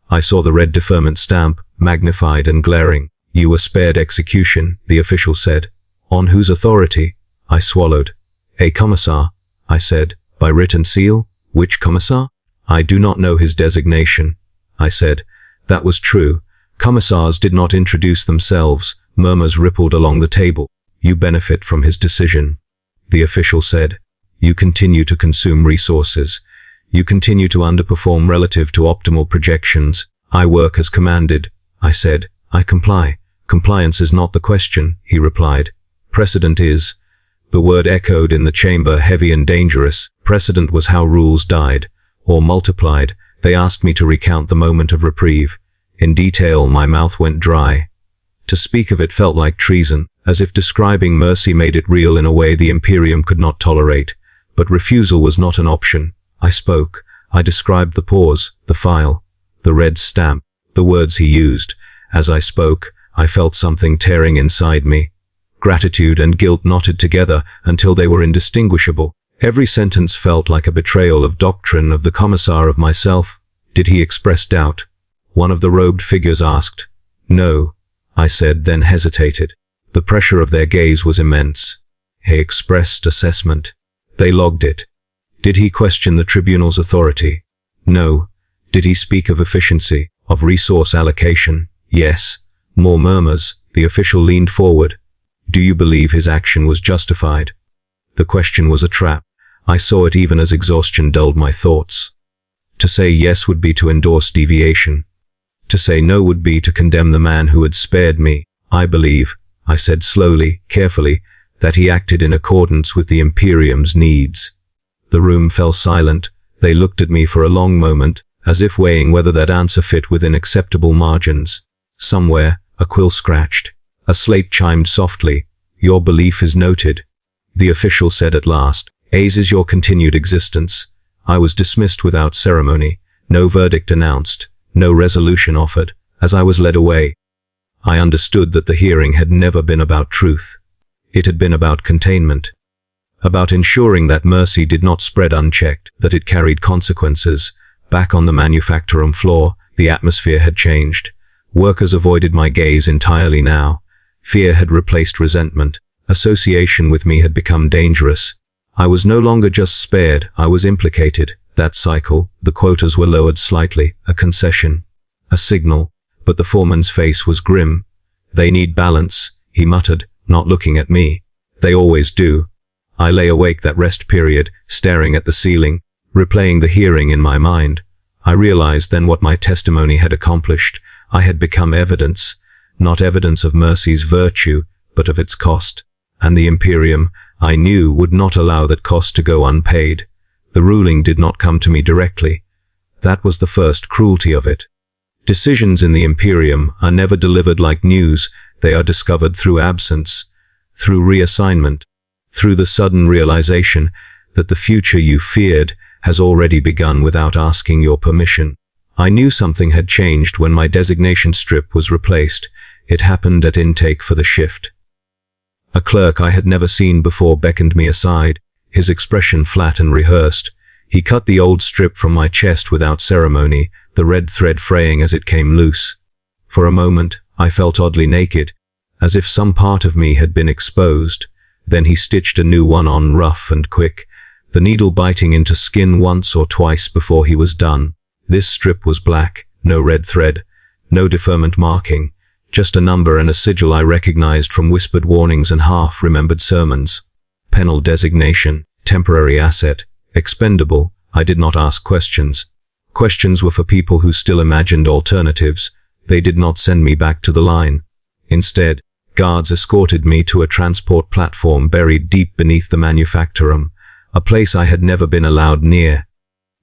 I saw the red deferment stamp, magnified and glaring. "You were spared execution," the official said. "On whose authority?" I swallowed. "A Commissar," I said. "By written seal? Which Commissar?" "I do not know his designation," I said. That was true. Commissars did not introduce themselves. Murmurs rippled along the table. "You benefit from his decision," the official said. "You continue to consume resources. You continue to underperform relative to optimal projections. I work as commanded," I said. "I comply." "Compliance is not the question," he replied. "Precedent is." The word echoed in the chamber, heavy and dangerous. Precedent was how rules died, or multiplied. They asked me to recount the moment of reprieve. In detail, my mouth went dry. To speak of it felt like treason, as if describing mercy made it real in a way the Imperium could not tolerate. But refusal was not an option. I spoke. I described the pause, the file, the red stamp, the words he used. As I spoke, I felt something tearing inside me. Gratitude and guilt knotted together until they were indistinguishable. Every sentence felt like a betrayal of doctrine, of the Commissar, of myself. Did he express doubt? One of the robed figures asked. "No," I said, then hesitated. The pressure of their gaze was immense. He expressed assessment. They logged it. Did he question the tribunal's authority? No. Did he speak of efficiency, of resource allocation? Yes. More murmurs. The official leaned forward. Do you believe his action was justified? The question was a trap. I saw it even as exhaustion dulled my thoughts. To say yes would be to endorse deviation. To say no would be to condemn the man who had spared me. "I believe," I said slowly, carefully, "that he acted in accordance with the Imperium's needs." The room fell silent. They looked at me for a long moment, as if weighing whether that answer fit within acceptable margins. Somewhere, a quill scratched. A slate chimed softly. "Your belief is noted," the official said at last. "A's is your continued existence." I was dismissed without ceremony. No verdict announced. No resolution offered. As I was led away, I understood that the hearing had never been about truth. It had been about containment. About ensuring that mercy did not spread unchecked, that it carried consequences. Back on the manufactorum floor, the atmosphere had changed. Workers avoided my gaze entirely now. Fear had replaced resentment. Association with me had become dangerous. I was no longer just spared, I was implicated. That cycle, the quotas were lowered slightly, a concession, a signal, but the foreman's face was grim. "They need balance," he muttered, not looking at me. "They always do." I lay awake that rest period, staring at the ceiling, replaying the hearing in my mind. I realized then what my testimony had accomplished. I had become evidence, not evidence of mercy's virtue, but of its cost. And the Imperium, I knew, would not allow that cost to go unpaid. The ruling did not come to me directly. That was the first cruelty of it. Decisions in the Imperium are never delivered like news. They are discovered through absence, through reassignment, through the sudden realization that the future you feared has already begun without asking your permission. I knew something had changed when my designation strip was replaced. It happened at intake for the shift. A clerk I had never seen before beckoned me aside, his expression flat and rehearsed. He cut the old strip from my chest without ceremony, the red thread fraying as it came loose. For a moment, I felt oddly naked, as if some part of me had been exposed. Then he stitched a new one on, rough and quick, the needle biting into skin once or twice before he was done. This strip was black, no red thread, no deferment marking, just a number and a sigil I recognized from whispered warnings and half-remembered sermons. Penal designation, temporary asset, expendable. I did not ask questions. Questions were for people who still imagined alternatives. They did not send me back to the line. Instead, guards escorted me to a transport platform buried deep beneath the manufactorum, a place I had never been allowed near.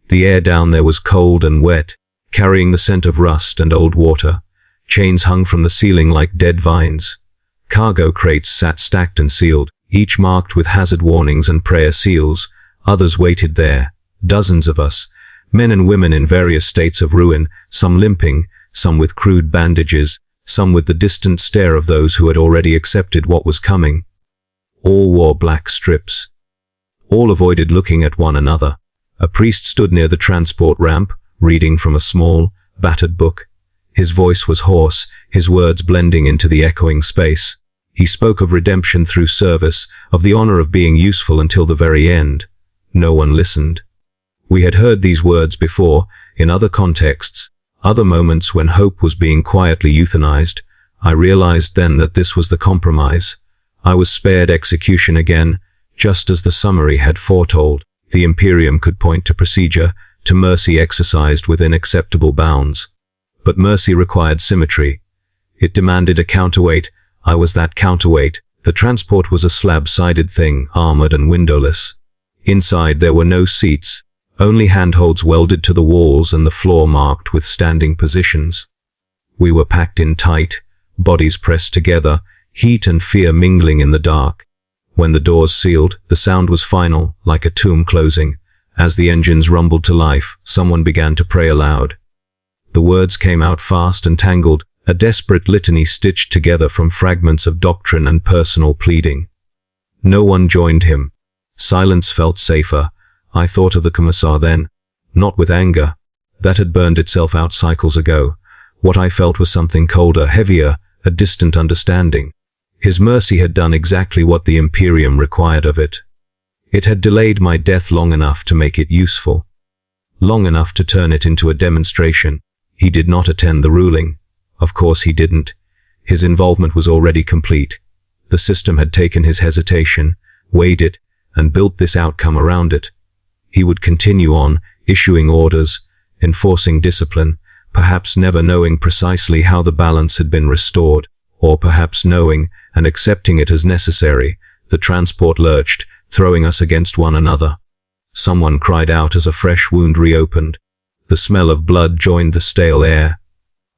The air down there was cold and wet, carrying the scent of rust and old water. Chains hung from the ceiling like dead vines. Cargo crates sat stacked and sealed, each marked with hazard warnings and prayer seals. Others waited there, dozens of us, men and women in various states of ruin, some limping, some with crude bandages, some with the distant stare of those who had already accepted what was coming. All wore black strips. All avoided looking at one another. A priest stood near the transport ramp, reading from a small, battered book. His voice was hoarse, his words blending into the echoing space. He spoke of redemption through service, of the honor of being useful until the very end. No one listened. We had heard these words before, in other contexts, other moments when hope was being quietly euthanized. I realized then that this was the compromise. I was spared execution again, just as the summary had foretold. The Imperium could point to procedure, to mercy exercised within acceptable bounds. But mercy required symmetry. It demanded a counterweight. I was that counterweight. The transport was a slab-sided thing, armored and windowless. Inside there were no seats, only handholds welded to the walls and the floor marked with standing positions. We were packed in tight, bodies pressed together, heat and fear mingling in the dark. When the doors sealed, the sound was final, like a tomb closing. As the engines rumbled to life, someone began to pray aloud. The words came out fast and tangled, a desperate litany stitched together from fragments of doctrine and personal pleading. No one joined him. Silence felt safer. I thought of the Commissar then, not with anger. That had burned itself out cycles ago. What I felt was something colder, heavier, a distant understanding. His mercy had done exactly what the Imperium required of it. It had delayed my death long enough to make it useful. Long enough to turn it into a demonstration. He did not attend the ruling. Of course he didn't. His involvement was already complete. The system had taken his hesitation, weighed it, and built this outcome around it. He would continue on, issuing orders, enforcing discipline, perhaps never knowing precisely how the balance had been restored, or perhaps knowing and accepting it as necessary. The transport lurched, throwing us against one another. Someone cried out as a fresh wound reopened. The smell of blood joined the stale air.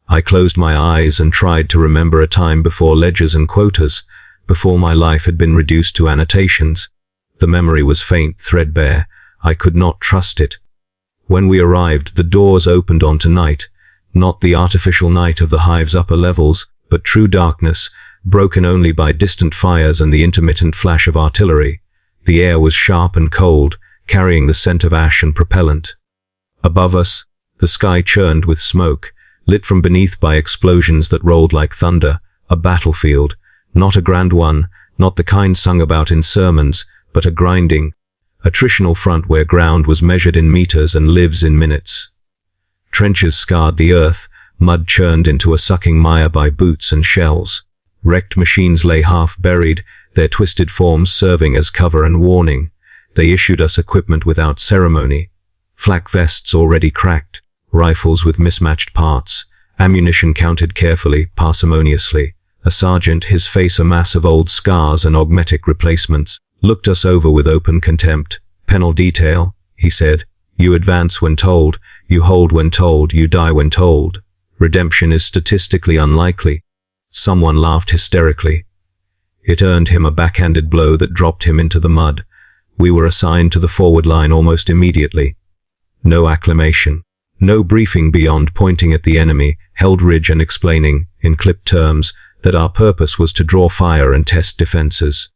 I closed my eyes and tried to remember a time before ledgers and quotas, before my life had been reduced to annotations. The memory was faint, threadbare. I could not trust it. When we arrived, the doors opened onto night, not the artificial night of the hive's upper levels, but true darkness, broken only by distant fires and the intermittent flash of artillery. The air was sharp and cold, carrying the scent of ash and propellant. Above us, the sky churned with smoke, lit from beneath by explosions that rolled like thunder, a battlefield, not a grand one, not the kind sung about in sermons, but a grinding, attritional front where ground was measured in meters and lives in minutes. Trenches scarred the earth, mud churned into a sucking mire by boots and shells. Wrecked machines lay half buried, their twisted forms serving as cover and warning. They issued us equipment without ceremony. Flak vests already cracked, rifles with mismatched parts, ammunition counted carefully, parsimoniously. A sergeant, his face a mass of old scars and augmetic replacements, looked us over with open contempt. "Penal detail," he said. "You advance when told, you hold when told, you die when told. Redemption is statistically unlikely." Someone laughed hysterically. It earned him a backhanded blow that dropped him into the mud. We were assigned to the forward line almost immediately. No acclamation. No briefing beyond pointing at the enemy, held ridge and explaining, in clipped terms, that our purpose was to draw fire and test defenses.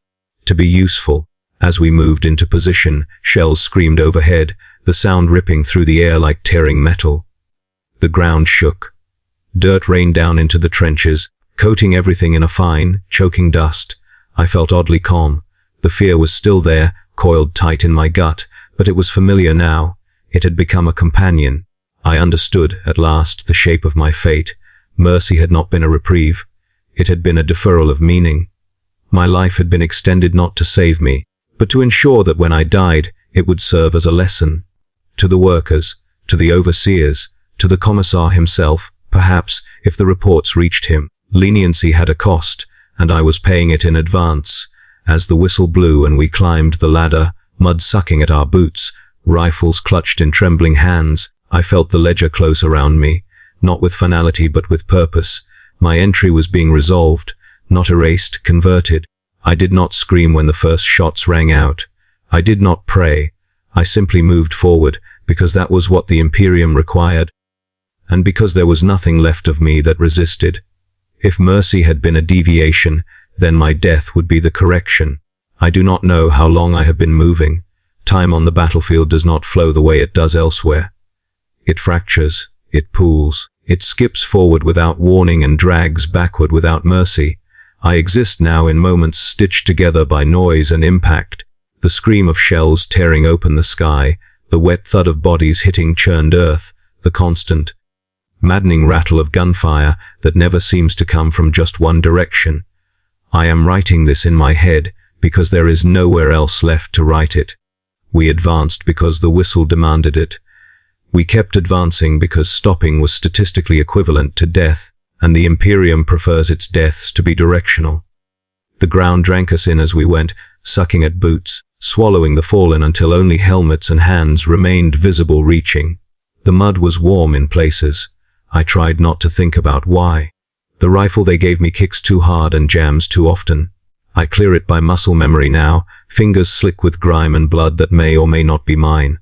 To be useful. As we moved into position, shells screamed overhead, the sound ripping through the air like tearing metal. The ground shook. Dirt rained down into the trenches, coating everything in a fine, choking dust. I felt oddly calm. The fear was still there, coiled tight in my gut, but it was familiar now. It had become a companion. I understood, at last, the shape of my fate. Mercy had not been a reprieve. It had been a deferral of meaning. My life had been extended not to save me, but to ensure that when I died, it would serve as a lesson. To the workers, to the overseers, to the Commissar himself, perhaps, if the reports reached him. Leniency had a cost, and I was paying it in advance. As the whistle blew and we climbed the ladder, mud sucking at our boots, rifles clutched in trembling hands, I felt the ledger close around me, not with finality but with purpose. My entry was being resolved, not erased, converted. I did not scream when the first shots rang out. I did not pray. I simply moved forward, because that was what the Imperium required, and because there was nothing left of me that resisted. If mercy had been a deviation, then my death would be the correction. I do not know how long I have been moving. Time on the battlefield does not flow the way it does elsewhere. It fractures, It pulls. It skips forward without warning and drags backward without mercy. I exist now in moments stitched together by noise and impact. The scream of shells tearing open the sky, the wet thud of bodies hitting churned earth, the constant, maddening rattle of gunfire that never seems to come from just one direction. I am writing this in my head because there is nowhere else left to write it. We advanced because the whistle demanded it. We kept advancing because stopping was statistically equivalent to death, and the Imperium prefers its deaths to be directional. The ground drank us in as we went, sucking at boots, swallowing the fallen until only helmets and hands remained visible reaching. The mud was warm in places. I tried not to think about why. The rifle they gave me kicks too hard and jams too often. I clear it by muscle memory now, fingers slick with grime and blood that may or may not be mine.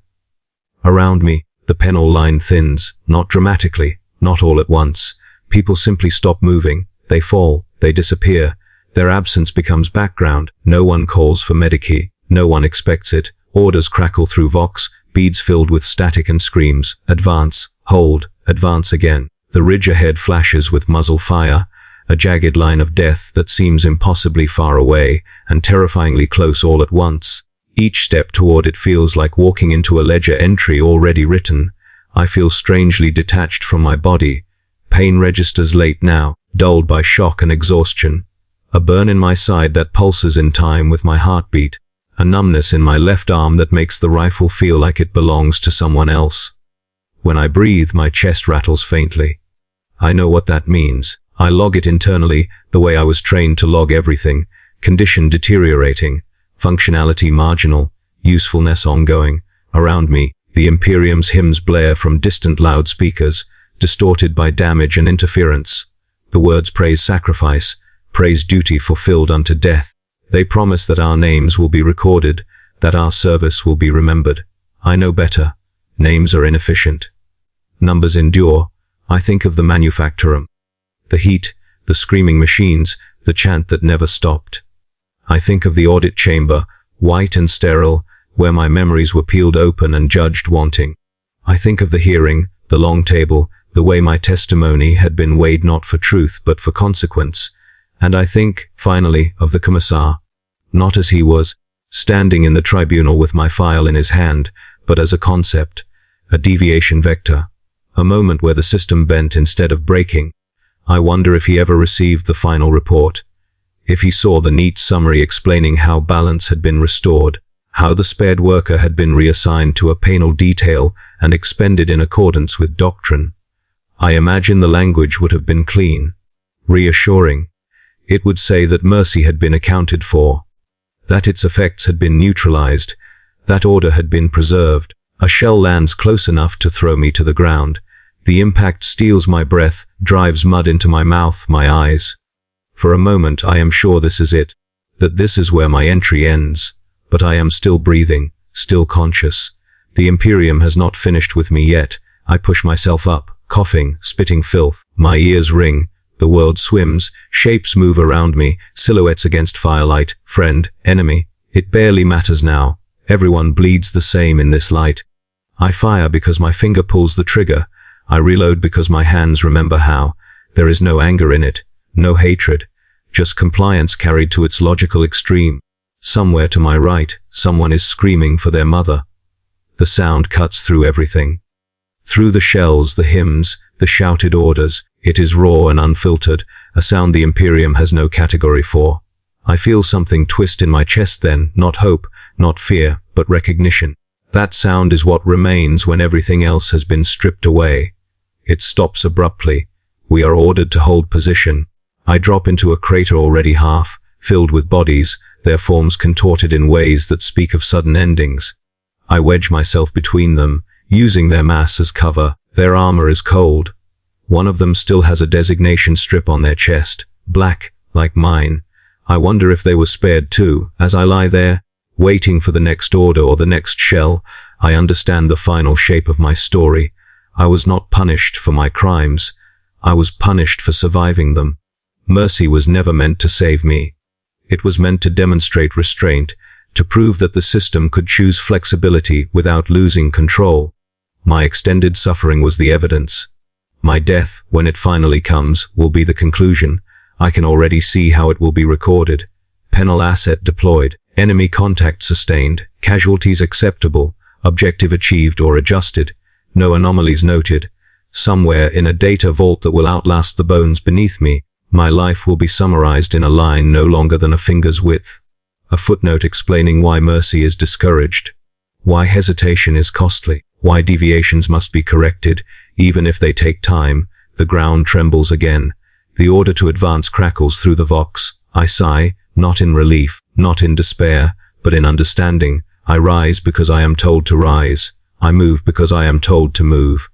Around me, the penal line thins, not dramatically, not all at once. People simply stop moving, they fall, they disappear. Their absence becomes background. No one calls for Medikey, no one expects it. Orders crackle through Vox, beads filled with static and screams. Advance, hold, advance again. The ridge ahead flashes with muzzle fire, a jagged line of death that seems impossibly far away and terrifyingly close all at once. Each step toward it feels like walking into a ledger entry already written. I feel strangely detached from my body. Pain registers late now, dulled by shock and exhaustion. A burn in my side that pulses in time with my heartbeat. A numbness in my left arm that makes the rifle feel like it belongs to someone else. When I breathe, my chest rattles faintly. I know what that means. I log it internally, the way I was trained to log everything. Condition deteriorating. Functionality marginal. Usefulness ongoing. Around me, the Imperium's hymns blare from distant loudspeakers, distorted by damage and interference. The words praise sacrifice, praise duty fulfilled unto death. They promise that our names will be recorded, that our service will be remembered. I know better. Names are inefficient. Numbers endure. I think of the manufactorum. The heat, the screaming machines, the chant that never stopped. I think of the audit chamber, white and sterile, where my memories were peeled open and judged wanting. I think of the hearing, the long table, the way my testimony had been weighed not for truth but for consequence. And I think, finally, of the Commissar. Not as he was, standing in the tribunal with my file in his hand, but as a concept, a deviation vector, a moment where the system bent instead of breaking. I wonder if he ever received the final report, if he saw the neat summary explaining how balance had been restored, how the spared worker had been reassigned to a penal detail and expended in accordance with doctrine. I imagine the language would have been clean, reassuring. It would say that mercy had been accounted for, that its effects had been neutralized, that order had been preserved. A shell lands close enough to throw me to the ground. The impact steals my breath, drives mud into my mouth, my eyes. For a moment I am sure this is it, that this is where my entry ends. But I am still breathing, still conscious. The Imperium has not finished with me yet. I push myself up, coughing, spitting filth. My ears ring. The world swims, shapes move around me, silhouettes against firelight, friend, enemy. It barely matters now. Everyone bleeds the same in this light. I fire because my finger pulls the trigger. I reload because my hands remember how. There is no anger in it, no hatred, just compliance carried to its logical extreme. Somewhere to my right, someone is screaming for their mother. The sound cuts through everything. Through the shells, the hymns, the shouted orders. It is raw and unfiltered, a sound the Imperium has no category for. I feel something twist in my chest then, not hope, not fear, but recognition. That sound is what remains when everything else has been stripped away. It stops abruptly. We are ordered to hold position. I drop into a crater already half, filled with bodies, their forms contorted in ways that speak of sudden endings. I wedge myself between them, using their mass as cover. Their armor is cold. One of them still has a designation strip on their chest, black, like mine. I wonder if they were spared too. As I lie there, waiting for the next order or the next shell, I understand the final shape of my story. I was not punished for my crimes. I was punished for surviving them. Mercy was never meant to save me. It was meant to demonstrate restraint, to prove that the system could choose flexibility without losing control. My extended suffering was the evidence. My death, when it finally comes, will be the conclusion. I can already see how it will be recorded. Penal asset deployed. Enemy contact sustained. Casualties acceptable. Objective achieved or adjusted. No anomalies noted. Somewhere in a data vault that will outlast the bones beneath me, my life will be summarized in a line no longer than a finger's width. A footnote explaining why mercy is discouraged. Why hesitation is costly. Why deviations must be corrected, even if they take time. The ground trembles again. The order to advance crackles through the vox. I sigh, not in relief, not in despair, but in understanding. I rise because I am told to rise. I move because I am told to move.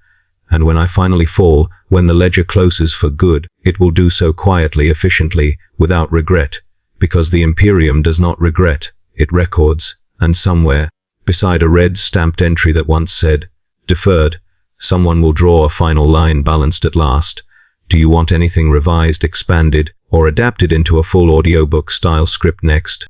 And when I finally fall, when the ledger closes for good, it will do so quietly, efficiently, without regret. Because the Imperium does not regret, it records. And somewhere, beside a red stamped entry that once said, "Deferred," someone will draw a final line balanced at last. Do you want anything revised, expanded, or adapted into a full audiobook style script next?